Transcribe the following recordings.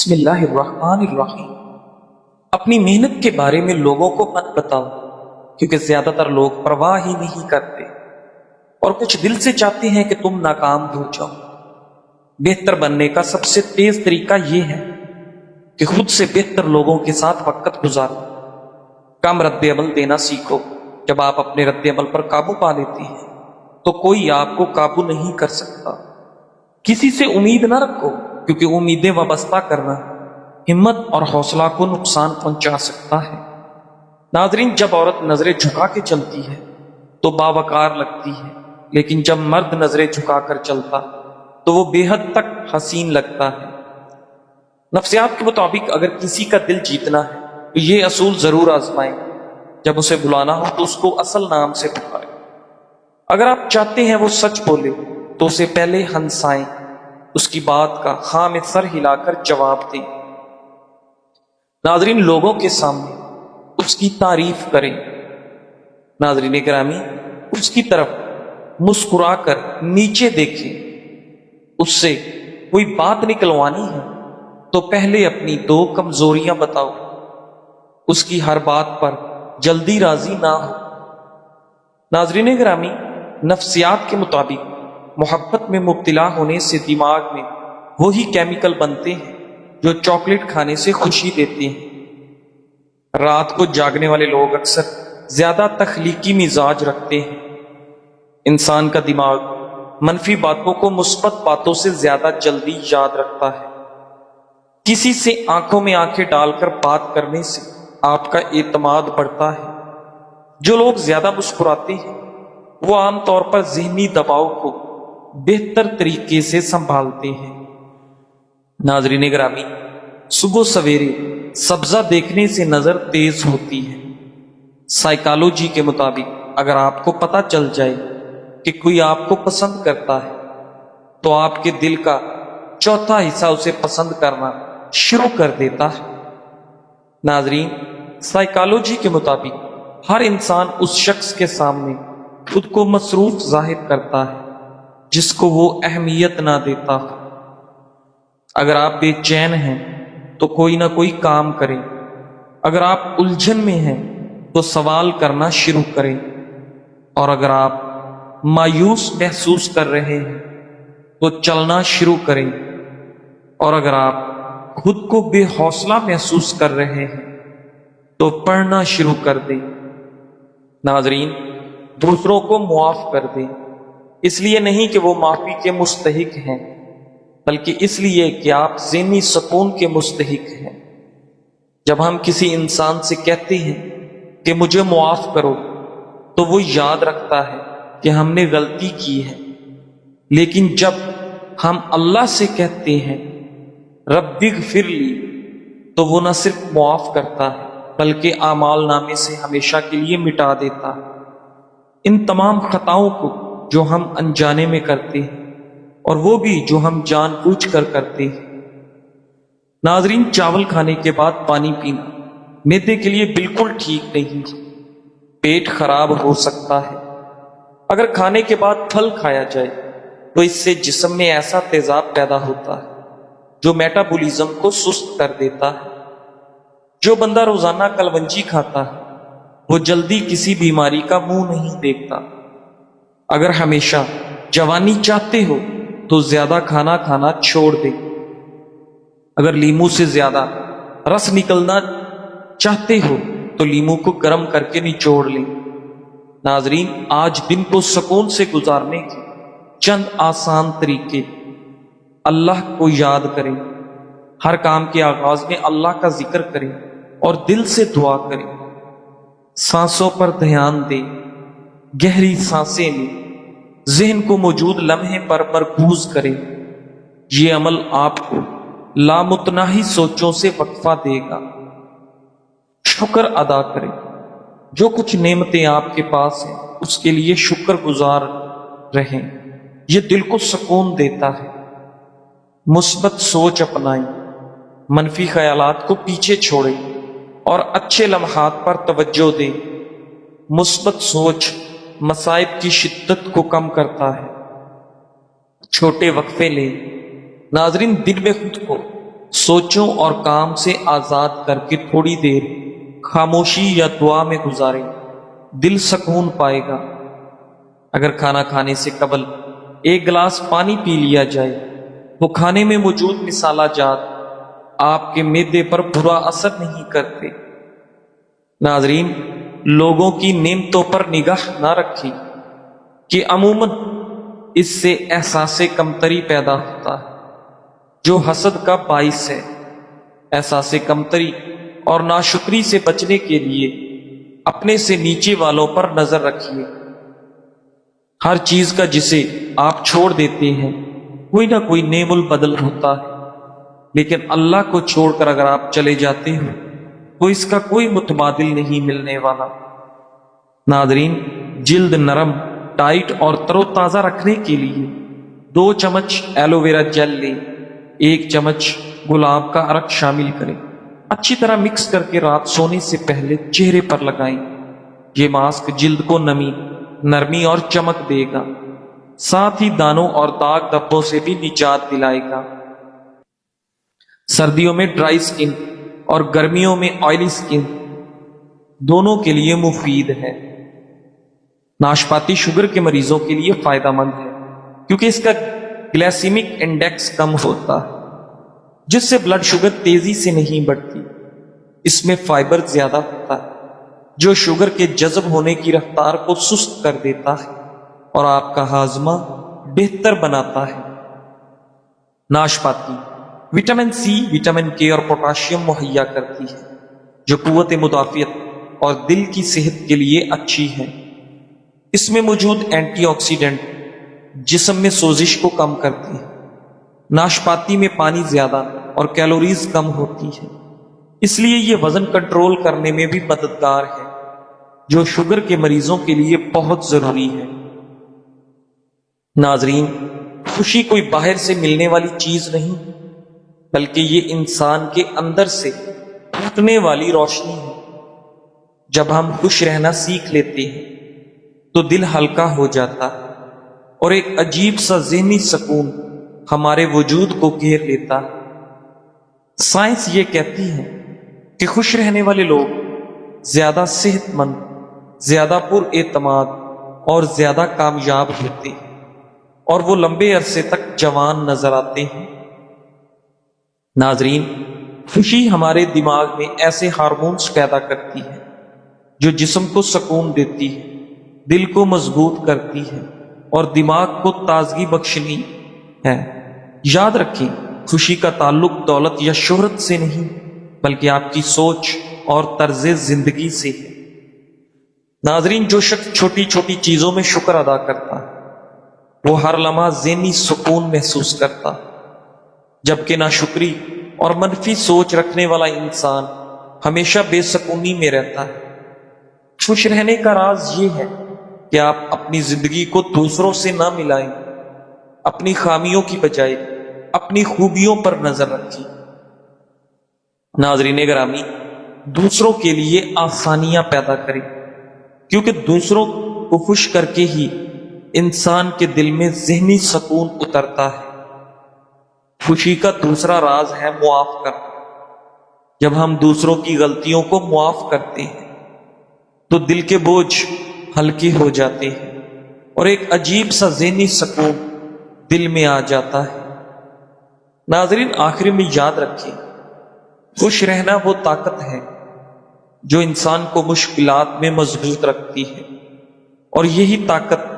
بسم اللہ الرحمن الرحیم۔ اپنی محنت کے بارے میں لوگوں کو مت بتاؤ، کیونکہ زیادہ تر لوگ پرواہ ہی نہیں کرتے اور کچھ دل سے چاہتے ہیں کہ تم ناکام ہو جاؤ۔ بہتر بننے کا سب سے تیز طریقہ یہ ہے کہ خود سے بہتر لوگوں کے ساتھ وقت گزارو۔ کم رد عمل دینا سیکھو۔ جب آپ اپنے رد عمل پر قابو پا لیتے ہیں تو کوئی آپ کو قابو نہیں کر سکتا۔ کسی سے امید نہ رکھو، کیونکہ امیدیں وابستہ کرنا ہمت اور حوصلہ کو نقصان پہنچا سکتا ہے۔ ناظرین، جب عورت نظریں جھکا کے چلتی ہے تو باوقار لگتی ہے، لیکن جب مرد نظریں جھکا کر چلتا تو وہ بے حد تک حسین لگتا ہے۔ نفسیات کے مطابق اگر کسی کا دل جیتنا ہے تو یہ اصول ضرور آزمائیں۔ جب اسے بلانا ہو تو اس کو اصل نام سے پکاریں۔ اگر آپ چاہتے ہیں وہ سچ بولے تو اسے پہلے ہنسائیں، اس کی بات کا ہاں میں سر ہلا کر جواب دیں۔ ناظرین، لوگوں کے سامنے اس کی تعریف کریں۔ ناظرین گرامی، اس کی طرف مسکرا کر نیچے دیکھیں۔ اس سے کوئی بات نکلوانی ہے تو پہلے اپنی 2 کمزوریاں بتاؤ۔ اس کی ہر بات پر جلدی راضی نہ ہو۔ ناظرین گرامی، نفسیات کے مطابق محبت میں مبتلا ہونے سے دماغ میں وہی کیمیکل بنتے ہیں جو چاکلیٹ کھانے سے خوشی دیتے ہیں۔ رات کو جاگنے والے لوگ اکثر زیادہ تخلیقی مزاج رکھتے ہیں۔ انسان کا دماغ منفی باتوں کو مثبت باتوں سے زیادہ جلدی یاد رکھتا ہے۔ کسی سے آنکھوں میں آنکھیں ڈال کر بات کرنے سے آپ کا اعتماد بڑھتا ہے۔ جو لوگ زیادہ مسکراتے ہیں وہ عام طور پر ذہنی دباؤ کو بہتر طریقے سے سنبھالتے ہیں۔ ناظرین گرامی، صبح سویرے سبزہ دیکھنے سے نظر تیز ہوتی ہے۔ سائیکالوجی کے مطابق اگر آپ کو پتہ چل جائے کہ کوئی آپ کو پسند کرتا ہے تو آپ کے دل کا چوتھا حصہ اسے پسند کرنا شروع کر دیتا ہے۔ ناظرین، سائیکالوجی کے مطابق ہر انسان اس شخص کے سامنے خود کو مصروف ظاہر کرتا ہے جس کو وہ اہمیت نہ دیتا۔ اگر آپ بے چین ہیں تو کوئی نہ کوئی کام کریں۔ اگر آپ الجھن میں ہیں تو سوال کرنا شروع کریں، اور اگر آپ مایوس محسوس کر رہے ہیں تو چلنا شروع کریں، اور اگر آپ خود کو بے حوصلہ محسوس کر رہے ہیں تو پڑھنا شروع کر دیں۔ ناظرین، دوسروں کو معاف کر دیں، اس لیے نہیں کہ وہ معافی کے مستحق ہیں، بلکہ اس لیے کہ آپ ذہنی سکون کے مستحق ہیں۔ جب ہم کسی انسان سے کہتے ہیں کہ مجھے معاف کرو تو وہ یاد رکھتا ہے کہ ہم نے غلطی کی ہے، لیکن جب ہم اللہ سے کہتے ہیں رب اغفر لی تو وہ نہ صرف معاف کرتا ہے بلکہ اعمال نامے سے ہمیشہ کے لیے مٹا دیتا ہے۔ ان تمام خطاؤں کو جو ہم انجانے میں کرتے ہیں اور وہ بھی جو ہم جان بوجھ کر کرتے ہیں۔ ناظرین، چاول کھانے کے بعد پانی پینا معدے کے لیے بالکل ٹھیک نہیں، پیٹ خراب ہو سکتا ہے۔ اگر کھانے کے بعد پھل کھایا جائے تو اس سے جسم میں ایسا تیزاب پیدا ہوتا ہے جو میٹابولزم کو سست کر دیتا ہے۔ جو بندہ روزانہ کلونجی کھاتا ہے وہ جلدی کسی بیماری کا منہ نہیں دیکھتا۔ اگر ہمیشہ جوانی چاہتے ہو تو زیادہ کھانا کھانا چھوڑ دے۔ اگر لیمو سے زیادہ رس نکلنا چاہتے ہو تو لیمو کو گرم کر کے نچوڑ لیں۔ ناظرین، آج دن کو سکون سے گزارنے کے چند آسان طریقے۔ اللہ کو یاد کریں، ہر کام کے آغاز میں اللہ کا ذکر کریں اور دل سے دعا کریں۔ سانسوں پر دھیان دیں، گہری سانسیں لیں، ذہن کو موجود لمحے پر مرکوز کریں۔ یہ عمل آپ کو لامتناہی سوچوں سے وقفہ دے گا۔ شکر ادا کریں، جو کچھ نعمتیں آپ کے پاس ہیں اس کے لیے شکر گزار رہیں، یہ دل کو سکون دیتا ہے۔ مثبت سوچ اپنائیں، منفی خیالات کو پیچھے چھوڑیں اور اچھے لمحات پر توجہ دیں۔ مثبت سوچ مصائب کی شدت کو کم کرتا ہے۔ چھوٹے وقفے لیں۔ ناظرین، دن میں خود کو سوچوں اور کام سے آزاد کر کے تھوڑی دیر خاموشی یا دعا میں گزاریں، دل سکون پائے گا۔ اگر کھانا کھانے سے قبل ایک گلاس پانی پی لیا جائے تو کھانے میں موجود مصالحہ جات آپ کے معدے پر برا اثر نہیں کرتے۔ ناظرین، لوگوں کی نعمتوں پر نگاہ نہ رکھیں کہ عموماً اس سے احساس کمتری پیدا ہوتا ہے جو حسد کا باعث ہے۔ احساس کمتری اور ناشکری سے بچنے کے لیے اپنے سے نیچے والوں پر نظر رکھیے۔ ہر چیز کا جسے آپ چھوڑ دیتے ہیں کوئی نہ کوئی نعم البدل ہوتا ہے، لیکن اللہ کو چھوڑ کر اگر آپ چلے جاتے ہو تو اس کا کوئی متبادل نہیں ملنے والا۔ ناظرین، جلد نرم، ٹائٹ اور تر و تازہ رکھنے کے لیے 2 چمچ ایلو ویرا جیل لیں، 1 چمچ گلاب کا عرق شامل کریں، اچھی طرح مکس کر کے رات سونے سے پہلے چہرے پر لگائیں۔ یہ ماسک جلد کو نرمی اور چمک دے گا، ساتھ ہی دانوں اور داغ دھبوں سے بھی نجات دلائے گا۔ سردیوں میں ڈرائی سکن اور گرمیوں میں آئلی سکن دونوں کے لیے مفید ہے۔ ناشپاتی شوگر کے مریضوں کے لیے فائدہ مند ہے کیونکہ اس کا گلیسیمک انڈیکس کم ہوتا ہے، جس سے بلڈ شوگر تیزی سے نہیں بڑھتی۔ اس میں فائبر زیادہ ہوتا ہے جو شوگر کے جذب ہونے کی رفتار کو سست کر دیتا ہے اور آپ کا ہاضمہ بہتر بناتا ہے۔ ناشپاتی وٹامن سی، وٹامن کے اور پوٹاشیم مہیا کرتی ہے جو قوت مدافعت اور دل کی صحت کے لیے اچھی ہے۔ اس میں موجود اینٹی آکسیڈنٹ جسم میں سوزش کو کم کرتی ہے۔ ناشپاتی میں پانی زیادہ اور کیلوریز کم ہوتی ہے، اس لیے یہ وزن کنٹرول کرنے میں بھی مددگار ہے جو شوگر کے مریضوں کے لیے بہت ضروری ہے۔ ناظرین، خوشی کوئی باہر سے ملنے والی چیز نہیں بلکہ یہ انسان کے اندر سے پھوٹنے والی روشنی ہے۔ جب ہم خوش رہنا سیکھ لیتے ہیں تو دل ہلکا ہو جاتا ہے اور ایک عجیب سا ذہنی سکون ہمارے وجود کو گھیر لیتا ہے۔ سائنس یہ کہتی ہے کہ خوش رہنے والے لوگ زیادہ صحت مند، زیادہ پر اعتماد اور زیادہ کامیاب ہوتے ہیں اور وہ لمبے عرصے تک جوان نظر آتے ہیں۔ ناظرین، خوشی ہمارے دماغ میں ایسے ہارمونز پیدا کرتی ہے جو جسم کو سکون دیتی ہے، دل کو مضبوط کرتی ہے اور دماغ کو تازگی بخشنی ہے۔ یاد رکھیں، خوشی کا تعلق دولت یا شہرت سے نہیں بلکہ آپ کی سوچ اور طرز زندگی سے ہے۔ ناظرین، جو شخص چھوٹی چھوٹی چیزوں میں شکر ادا کرتا ہے وہ ہر لمحہ ذہنی سکون محسوس کرتا ہے، جبکہ ناشکری اور منفی سوچ رکھنے والا انسان ہمیشہ بے سکونی میں رہتا ہے۔ خوش رہنے کا راز یہ ہے کہ آپ اپنی زندگی کو دوسروں سے نہ ملائیں، اپنی خامیوں کی بجائے اپنی خوبیوں پر نظر رکھیں۔ ناظرین گرامی، دوسروں کے لیے آسانیاں پیدا کریں کیونکہ دوسروں کو خوش کر کے ہی انسان کے دل میں ذہنی سکون اترتا ہے۔ خوشی کا دوسرا راز ہے معاف کرنا۔ جب ہم دوسروں کی غلطیوں کو معاف کرتے ہیں تو دل کے بوجھ ہلکے ہو جاتے ہیں اور ایک عجیب سا ذہنی سکون دل میں آ جاتا ہے۔ ناظرین، آخر میں یاد رکھیں، خوش رہنا وہ طاقت ہے جو انسان کو مشکلات میں مضبوط رکھتی ہے اور یہی طاقت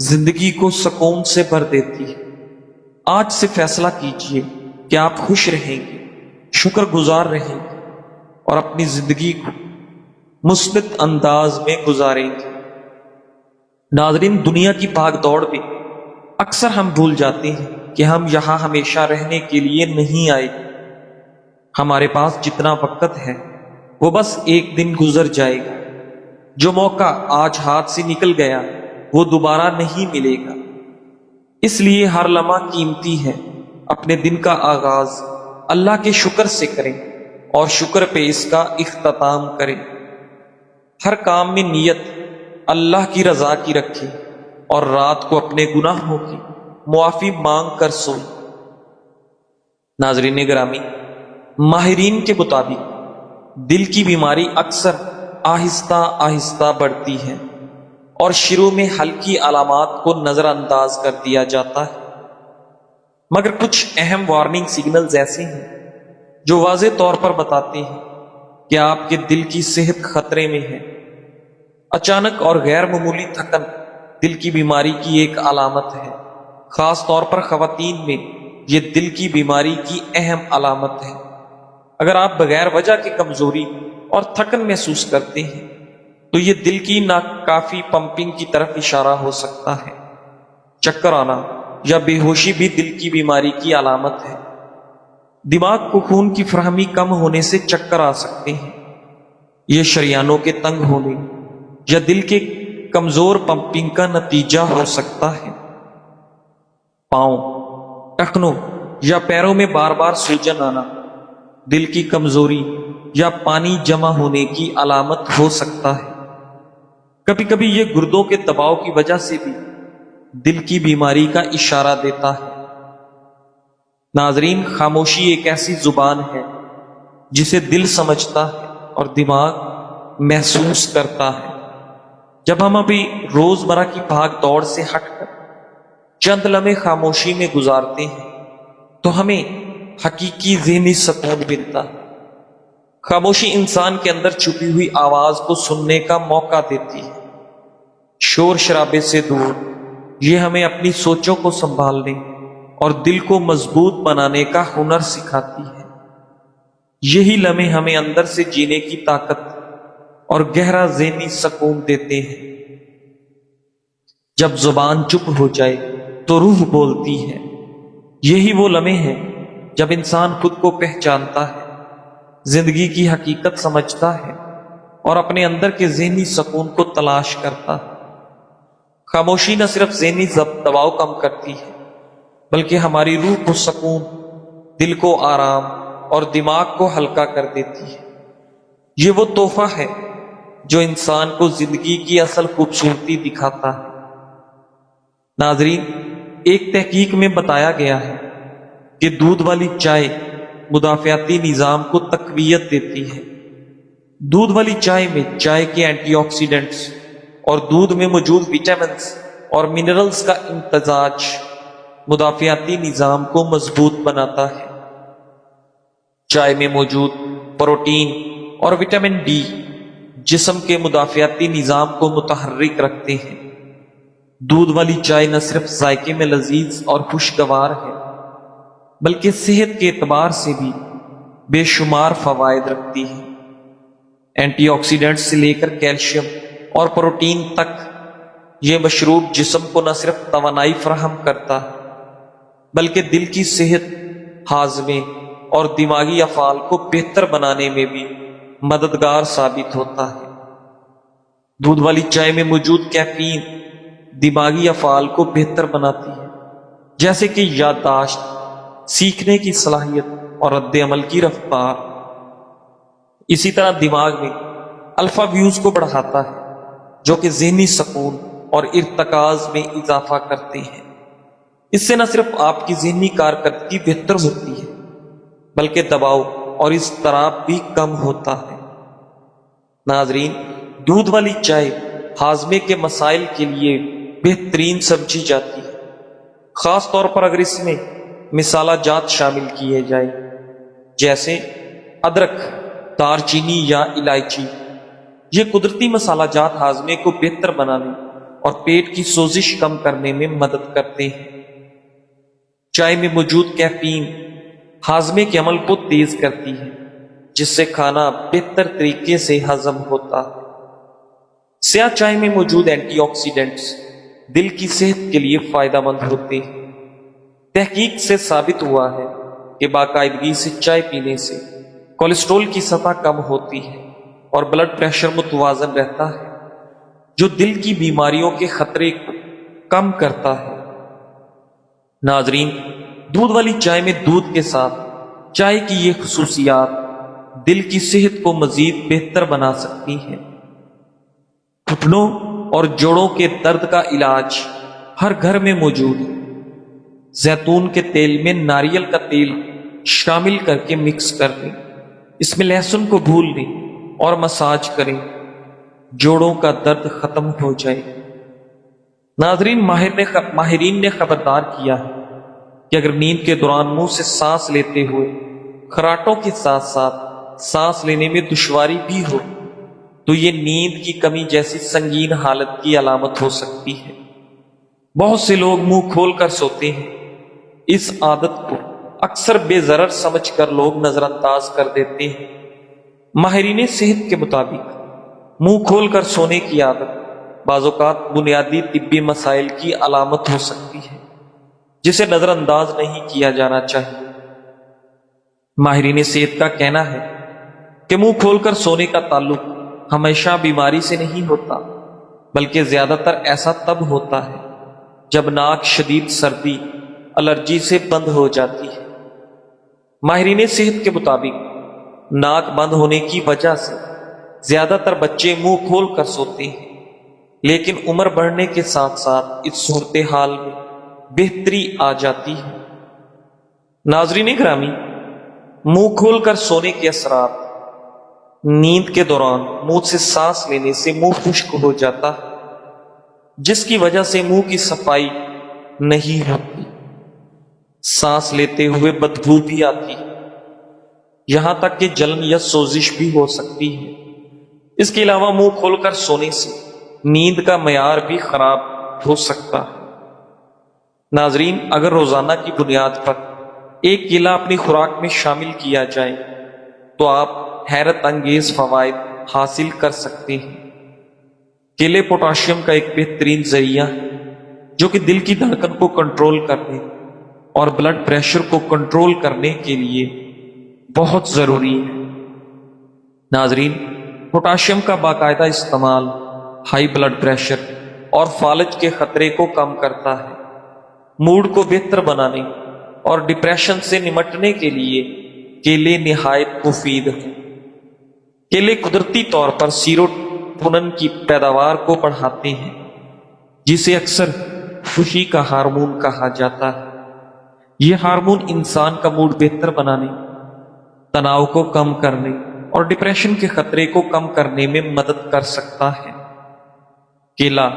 زندگی کو سکون سے بھر دیتی ہے۔ آج سے فیصلہ کیجئے کہ آپ خوش رہیں گے، شکر گزار رہیں گے اور اپنی زندگی کو مثبت انداز میں گزاریں گے۔ ناظرین، دنیا کی بھاگ دوڑ میں اکثر ہم بھول جاتے ہیں کہ ہم یہاں ہمیشہ رہنے کے لیے نہیں آئے۔ ہمارے پاس جتنا وقت ہے وہ بس ایک دن گزر جائے گا۔ جو موقع آج ہاتھ سے نکل گیا وہ دوبارہ نہیں ملے گا، اس لیے ہر لمحہ قیمتی ہے۔ اپنے دن کا آغاز اللہ کے شکر سے کریں اور شکر پہ اس کا اختتام کریں۔ ہر کام میں نیت اللہ کی رضا کی رکھیں اور رات کو اپنے گناہوں کی معافی مانگ کر سوئیں۔ ناظرین گرامی، ماہرین کے مطابق دل کی بیماری اکثر آہستہ آہستہ بڑھتی ہے اور شروع میں ہلکی علامات کو نظر انداز کر دیا جاتا ہے، مگر کچھ اہم وارننگ سگنلز ایسے ہیں جو واضح طور پر بتاتے ہیں کہ آپ کے دل کی صحت خطرے میں ہے۔ اچانک اور غیر معمولی تھکن دل کی بیماری کی ایک علامت ہے، خاص طور پر خواتین میں یہ دل کی بیماری کی اہم علامت ہے۔ اگر آپ بغیر وجہ کے کمزوری اور تھکن محسوس کرتے ہیں تو یہ دل کی ناکافی پمپنگ کی طرف اشارہ ہو سکتا ہے۔ چکر آنا یا بے ہوشی بھی دل کی بیماری کی علامت ہے۔ دماغ کو خون کی فراہمی کم ہونے سے چکر آ سکتے ہیں۔ یہ شریانوں کے تنگ ہونے یا دل کے کمزور پمپنگ کا نتیجہ ہو سکتا ہے۔ پاؤں، ٹخنوں یا پیروں میں بار بار سوجن آنا دل کی کمزوری یا پانی جمع ہونے کی علامت ہو سکتا ہے۔ کبھی کبھی یہ گردوں کے دباؤ کی وجہ سے بھی دل کی بیماری کا اشارہ دیتا ہے۔ ناظرین، خاموشی ایک ایسی زبان ہے جسے دل سمجھتا ہے اور دماغ محسوس کرتا ہے۔ جب ہم ابھی روزمرہ کی بھاگ دوڑ سے ہٹ کر چند لمحے خاموشی میں گزارتے ہیں تو ہمیں حقیقی ذہنی سکون ملتا ہے۔ خاموشی انسان کے اندر چھپی ہوئی آواز کو سننے کا موقع دیتی ہے۔ شور شرابے سے دور یہ ہمیں اپنی سوچوں کو سنبھالنے اور دل کو مضبوط بنانے کا ہنر سکھاتی ہے۔ یہی لمحے ہمیں اندر سے جینے کی طاقت اور گہرا ذہنی سکون دیتے ہیں۔ جب زبان چپ ہو جائے تو روح بولتی ہے۔ یہی وہ لمحے ہیں جب انسان خود کو پہچانتا ہے، زندگی کی حقیقت سمجھتا ہے اور اپنے اندر کے ذہنی سکون کو تلاش کرتا ہے۔ خاموشی نہ صرف ذہنی دباؤ کم کرتی ہے بلکہ ہماری روح کو سکون، دل کو آرام اور دماغ کو ہلکا کر دیتی ہے۔ یہ وہ تحفہ ہے جو انسان کو زندگی کی اصل خوبصورتی دکھاتا ہے۔ ناظرین، ایک تحقیق میں بتایا گیا ہے کہ دودھ والی چائے مدافعتی نظام کو تقویت دیتی ہے۔ دودھ والی چائے میں چائے کے اینٹی آکسیڈنٹس اور دودھ میں موجود وٹامنز اور منرلز کا امتزاج مدافعتی نظام کو مضبوط بناتا ہے۔ چائے میں موجود پروٹین اور وٹامن ڈی جسم کے مدافعتی نظام کو متحرک رکھتے ہیں۔ دودھ والی چائے نہ صرف ذائقے میں لذیذ اور خوشگوار ہے بلکہ صحت کے اعتبار سے بھی بے شمار فوائد رکھتی ہے۔ اینٹی آکسیڈنٹ سے لے کر کیلشیم اور پروٹین تک یہ مشروب جسم کو نہ صرف توانائی فراہم کرتا ہے بلکہ دل کی صحت، ہاضمے اور دماغی افعال کو بہتر بنانے میں بھی مددگار ثابت ہوتا ہے۔ دودھ والی چائے میں موجود کیفین دماغی افعال کو بہتر بناتی ہے، جیسے کہ یادداشت، سیکھنے کی صلاحیت اور رد عمل کی رفتار۔ اسی طرح دماغ میں الفا ویوز کو بڑھاتا ہے جو کہ ذہنی سکون اور ارتکاز میں اضافہ کرتے ہیں۔ اس سے نہ صرف آپ کی ذہنی کارکردگی بہتر ہوتی ہے بلکہ دباؤ اور اضطراب بھی کم ہوتا ہے۔ ناظرین، دودھ والی چائے ہاضمے کے مسائل کے لیے بہترین سمجھی جاتی ہے، خاص طور پر اگر اس میں مسالہ جات شامل کیے جائے جیسے ادرک، دار چینی یا الائچی۔ یہ قدرتی مسالہ جات ہاضمے کو بہتر بنانے اور پیٹ کی سوزش کم کرنے میں مدد کرتے ہیں۔ چائے میں موجود کیفین ہاضمے کے عمل کو تیز کرتی ہے جس سے کھانا بہتر طریقے سے ہضم ہوتا ہے۔ سیاہ چائے میں موجود اینٹی آکسیڈنٹس دل کی صحت کے لیے فائدہ مند ہوتے ہیں۔ تحقیق سے ثابت ہوا ہے کہ باقاعدگی سے چائے پینے سے کولیسٹرول کی سطح کم ہوتی ہے اور بلڈ پریشر متوازن رہتا ہے، جو دل کی بیماریوں کے خطرے کو کم کرتا ہے۔ ناظرین، دودھ والی چائے میں دودھ کے ساتھ چائے کی یہ خصوصیات دل کی صحت کو مزید بہتر بنا سکتی ہیں۔ گھٹنوں اور جوڑوں کے درد کا علاج ہر گھر میں موجود ہے۔ زیتون کے تیل میں ناریل کا تیل شامل کر کے مکس کر لیں۔ اس میں لہسن کو بھون لیں اور مساج کریں، جوڑوں کا درد ختم ہو جائے۔ ناظرین، ماہرین نے خبردار کیا ہے کہ اگر نیند کے دوران منہ سے سانس لیتے ہوئے خراٹوں کے ساتھ ساتھ سانس لینے میں دشواری بھی ہو تو یہ نیند کی کمی جیسی سنگین حالت کی علامت ہو سکتی ہے۔ بہت سے لوگ منہ کھول کر سوتے ہیں۔ اس عادت کو اکثر بے ضرر سمجھ کر لوگ نظر انداز کر دیتے ہیں۔ ماہرین صحت کے مطابق منہ کھول کر سونے کی عادت بعض اوقات بنیادی طبی مسائل کی علامت ہو سکتی ہے جسے نظر انداز نہیں کیا جانا چاہیے۔ ماہرین صحت کا کہنا ہے کہ منہ کھول کر سونے کا تعلق ہمیشہ بیماری سے نہیں ہوتا، بلکہ زیادہ تر ایسا تب ہوتا ہے جب ناک شدید سردی، الرجی سے بند ہو جاتی ہے۔ ماہرین صحت کے مطابق ناک بند ہونے کی وجہ سے زیادہ تر بچے منہ کھول کر سوتے ہیں، لیکن عمر بڑھنے کے ساتھ ساتھ اس صورتحال میں بہتری آ جاتی ہے۔ ناظرین گرامی، منہ کھول کر سونے کے اثرات: نیند کے دوران منہ سے سانس لینے سے منہ خشک ہو جاتا ہے، جس کی وجہ سے منہ کی صفائی نہیں ہوتی۔ سانس لیتے ہوئے بدبو بھی آتی ہے، یہاں تک کہ جلن یا سوزش بھی ہو سکتی ہے۔ اس کے علاوہ منہ کھول کر سونے سے نیند کا معیار بھی خراب ہو سکتا ہے۔ ناظرین، اگر روزانہ کی بنیاد پر ایک کیلا اپنی خوراک میں شامل کیا جائے تو آپ حیرت انگیز فوائد حاصل کر سکتے ہیں۔ کیلے پوٹاشیم کا ایک بہترین ذریعہ ہے جو کہ دل کی دھڑکن کو کنٹرول کرنے اور بلڈ پریشر کو کنٹرول کرنے کے لیے بہت ضروری ہے۔ ناظرین، پوٹاشیم کا باقاعدہ استعمال ہائی بلڈ پریشر اور فالج کے خطرے کو کم کرتا ہے۔ موڈ کو بہتر بنانے اور ڈپریشن سے نمٹنے کے لیے کیلے نہایت مفید ہیں۔ کیلے قدرتی طور پر سیروٹونن کی پیداوار کو بڑھاتے ہیں، جسے اکثر خوشی کا ہارمون کہا جاتا ہے۔ یہ ہارمون انسان کا موڈ بہتر بنانے، تناؤ کو کم کرنے اور ڈپریشن کے خطرے کو کم کرنے میں مدد کر سکتا ہے۔ کیلا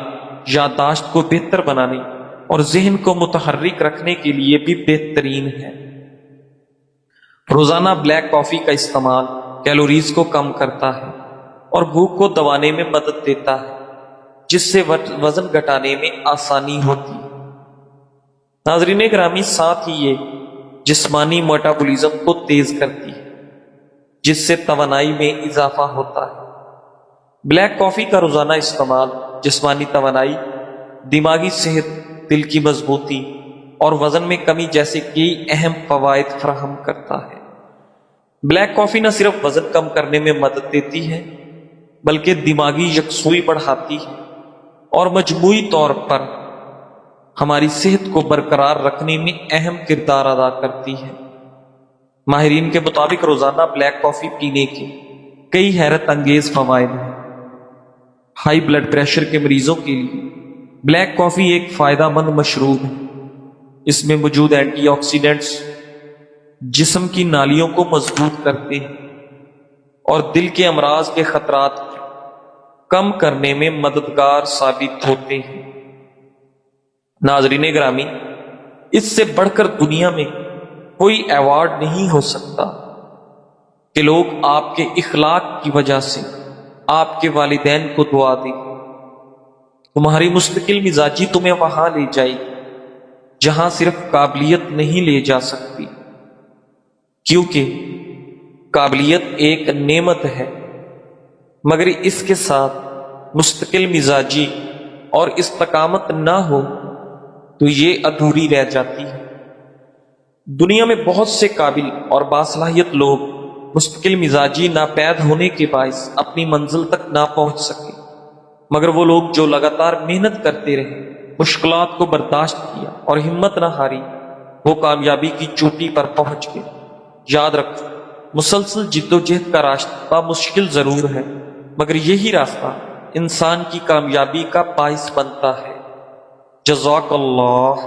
یادداشت کو بہتر بنانے اور ذہن کو متحرک رکھنے کے لیے بھی بہترین ہے۔ روزانہ بلیک کافی کا استعمال کیلوریز کو کم کرتا ہے اور بھوک کو دبانے میں مدد دیتا ہے، جس سے وزن گھٹانے میں آسانی ہوتی ہے۔ ناظرین گرامی، ساتھ ہی یہ جسمانی میٹابولزم کو تیز کرتی ہے، جس سے توانائی میں اضافہ ہوتا ہے۔ بلیک کافی کا روزانہ استعمال جسمانی توانائی، دماغی صحت، دل کی مضبوطی اور وزن میں کمی جیسے کئی اہم فوائد فراہم کرتا ہے۔ بلیک کافی نہ صرف وزن کم کرنے میں مدد دیتی ہے بلکہ دماغی یکسوئی بڑھاتی ہے اور مجموعی طور پر ہماری صحت کو برقرار رکھنے میں اہم کردار ادا کرتی ہے۔ ماہرین کے مطابق روزانہ بلیک کافی پینے کے کئی حیرت انگیز فوائد ہیں۔ ہائی بلڈ پریشر کے مریضوں کے لیے بلیک کافی ایک فائدہ مند مشروب ہے۔ اس میں موجود اینٹی آکسیڈنٹس جسم کی نالیوں کو مضبوط کرتے ہیں اور دل کے امراض کے خطرات کم کرنے میں مددگار ثابت ہوتے ہیں۔ ناظرین گرامی، اس سے بڑھ کر دنیا میں کوئی ایوارڈ نہیں ہو سکتا کہ لوگ آپ کے اخلاق کی وجہ سے آپ کے والدین کو دعا دیں۔ تمہاری مستقل مزاجی تمہیں وہاں لے جائے گی جہاں صرف قابلیت نہیں لے جا سکتی، کیونکہ قابلیت ایک نعمت ہے، مگر اس کے ساتھ مستقل مزاجی اور استقامت نہ ہو تو یہ ادھوری رہ جاتی ہے۔ دنیا میں بہت سے قابل اور باصلاحیت لوگ مستقل مزاجی ناپید ہونے کے باعث اپنی منزل تک نہ پہنچ سکے، مگر وہ لوگ جو لگاتار محنت کرتے رہے، مشکلات کو برداشت کیا اور ہمت نہ ہاری، وہ کامیابی کی چوٹی پر پہنچ گئے۔ یاد رکھو، مسلسل جد و جہد کا راستہ مشکل ضرور ہے، مگر یہی راستہ انسان کی کامیابی کا باعث بنتا ہے۔ جزاک اللہ۔